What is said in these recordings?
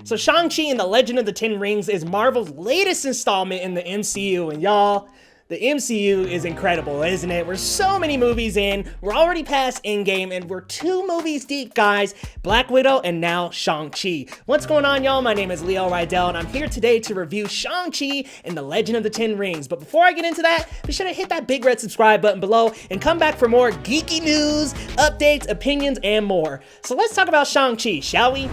So Shang-Chi and the Legend of the Ten Rings is Marvel's latest installment in the MCU, and y'all, the MCU is incredible, isn't it? We're so many movies in, we're already past Endgame, and we're 2 movies deep, guys. Black Widow and now Shang-Chi. What's going on, y'all? My name is Leo Rydell, and I'm here today to review Shang-Chi and the Legend of the Ten Rings. But before I get into that, be sure to hit that big red subscribe button below and come back for more geeky news, updates, opinions, and more. So let's talk about Shang-Chi, shall we?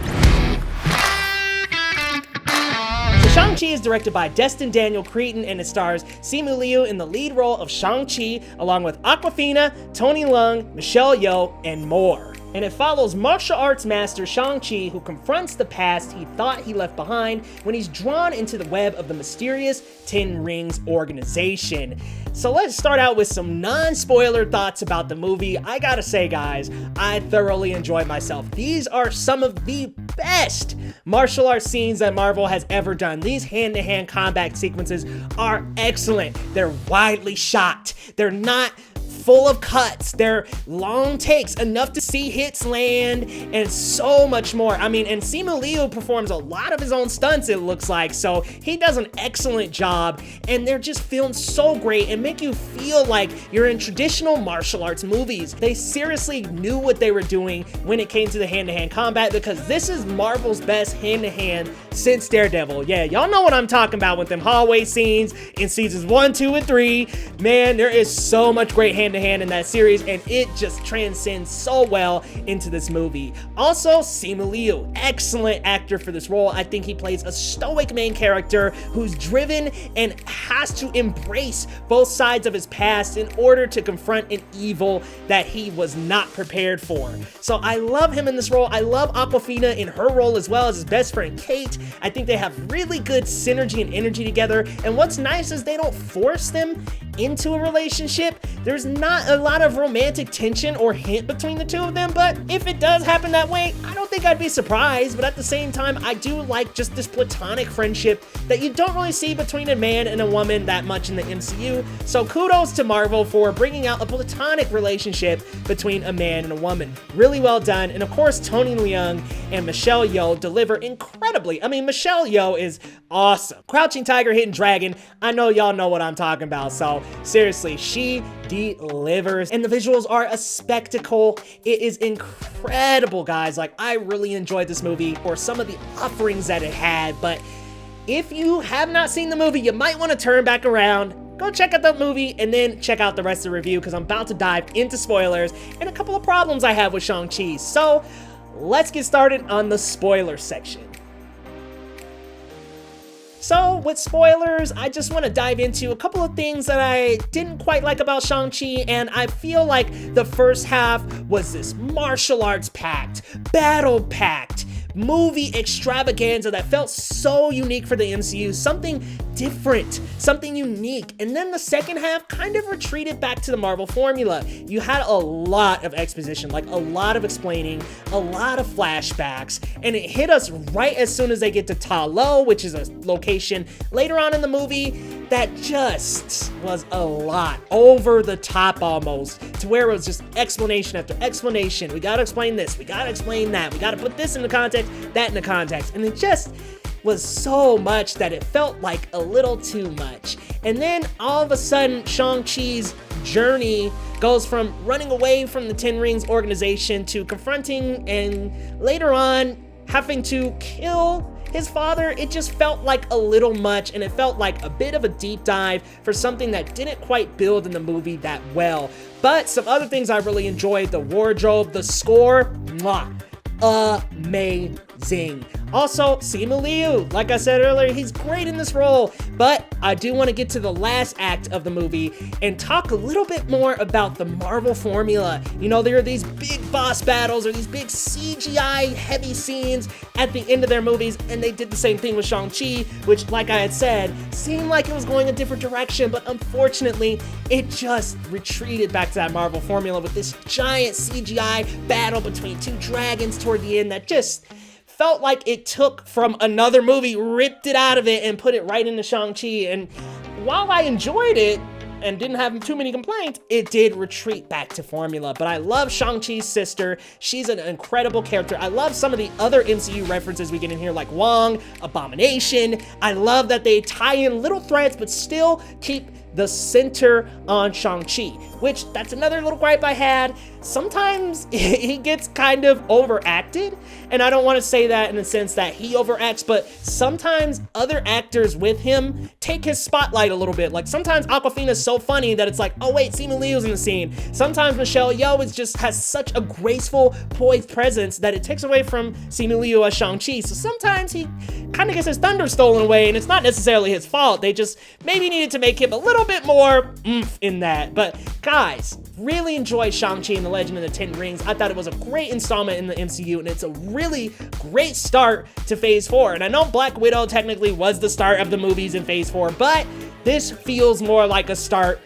Shang-Chi is directed by Destin Daniel Cretton, and it stars Simu Liu in the lead role of Shang-Chi, along with Awkwafina, Tony Leung, Michelle Yeoh, and more. And it follows martial arts master Shang-Chi, who confronts the past he thought he left behind when he's drawn into the web of the mysterious Ten Rings organization. So let's start out with some non-spoiler thoughts about the movie. I gotta say, guys, I thoroughly enjoyed myself. These are some of the best martial arts scenes that Marvel has ever done. These hand-to-hand combat sequences are excellent. They're widely shot. They're not full of cuts. They're long takes, enough to see hits land, and so much more. I mean, and Simu Liu performs a lot of his own stunts, it looks like, so he does an excellent job, and they're just filmed so great and make you feel like you're in traditional martial arts movies. They seriously knew what they were doing when it came to the hand-to-hand combat, because this is Marvel's best hand-to-hand since Daredevil. Yeah, y'all know what I'm talking about with them hallway scenes in seasons 1, 2, and 3. Man, there is so much great hand-to-hand in that series, and it just transcends so well into this movie. Also, Simu Liu, excellent actor for this role. I think he plays a stoic main character who's driven and has to embrace both sides of his past in order to confront an evil that he was not prepared for. So I love him in this role. I love Awkwafina in her role, as well as his best friend Kate. I think they have really good synergy and energy together, and what's nice is they don't force them into a relationship. There's not a lot of romantic tension or hint between the two of them, but if it does happen that way, I don't think I'd be surprised. But at the same time, I do like just this platonic friendship that you don't really see between a man and a woman that much in the MCU. So kudos to Marvel for bringing out a platonic relationship between a man and a woman. Really well done. And of course, Tony Leung and Michelle Yeoh deliver incredibly. I mean, Michelle Yeoh is awesome. Crouching Tiger, Hidden Dragon. I know y'all know what I'm talking about. So seriously, she delivers, and the visuals are a spectacle. It is incredible, guys. Like, I really enjoyed this movie for some of the offerings that it had, but if you have not seen the movie, you might want to turn back around, go check out the movie, and then check out the rest of the review, because I'm about to dive into spoilers and a couple of problems I have with Shang-Chi. So let's get started on the spoiler section. So with spoilers, I just want to dive into a couple of things that I didn't quite like about Shang-Chi, and I feel like the first half was this martial arts packed, battle packed, movie extravaganza that felt so unique for the MCU, something different, something unique. And then the second half kind of retreated back to the Marvel formula. You had a lot of exposition, like a lot of explaining, a lot of flashbacks, and it hit us right as soon as they get to Ta Lo, which is a location later on in the movie that just was a lot, over the top almost, to where it was just explanation after explanation. We gotta explain this, we gotta explain that, we gotta put this into context, that into context, and it just was so much that it felt like a little too much. And then all of a sudden, Shang-Chi's journey goes from running away from the Ten Rings organization to confronting and later on having to kill his father. It just felt like a little much, and it felt like a bit of a deep dive for something that didn't quite build in the movie that well. But some other things I really enjoyed: the wardrobe, the score, mwah, amazing. Also, Simu Liu, like I said earlier, he's great in this role. But I do want to get to the last act of the movie and talk a little bit more about the Marvel formula. You know, there are these big boss battles or these big CGI heavy scenes at the end of their movies, and they did the same thing with Shang-Chi, which, like I had said, seemed like it was going a different direction, but unfortunately, it just retreated back to that Marvel formula with this giant CGI battle between 2 dragons toward the end that just felt like it took from another movie, ripped it out of it, and put it right into Shang-Chi. And while I enjoyed it, and didn't have too many complaints, it did retreat back to formula. But I love Shang-Chi's sister. She's an incredible character. I love some of the other MCU references we get in here, like Wong, Abomination. I love that they tie in little threads, but still keep the center on Shang-Chi, which that's another little gripe I had. Sometimes he gets kind of overacted, and I don't want to say that in the sense that he overacts, but sometimes other actors with him take his spotlight a little bit. Like sometimes Awkwafina's so funny that it's like, oh wait, Simu Liu's in the scene. Sometimes Michelle Yeoh just has such a graceful, poised presence that it takes away from Simu Liu as Shang-Chi. So sometimes he kind of gets his thunder stolen away, and it's not necessarily his fault. They just maybe needed to make him a little bit more oomph in that. But guys, really enjoyed Shang-Chi and the Legend of the Ten Rings. I thought it was a great installment in the MCU, and it's a really great start to Phase 4. And I know Black Widow technically was the start of the movies in Phase 4, but this feels more like a start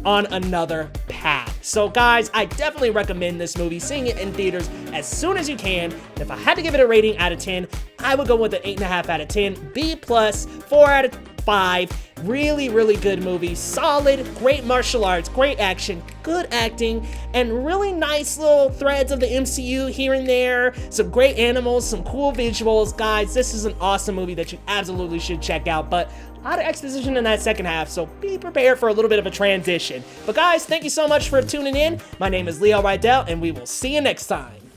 on another path. So guys, I definitely recommend this movie, seeing it in theaters as soon as you can. And if I had to give it a rating out of 10, I would go with an 8.5 out of 10, B+, 4 out of 5. Really, really good movie. Solid, great martial arts, great action, good acting, and really nice little threads of the MCU here and there. Some great animals, some cool visuals. Guys, this is an awesome movie that you absolutely should check out, but a lot of exposition in that second half, so be prepared for a little bit of a transition. But guys, thank you so much for tuning in. My name is Leo Rydell, and we will see you next time.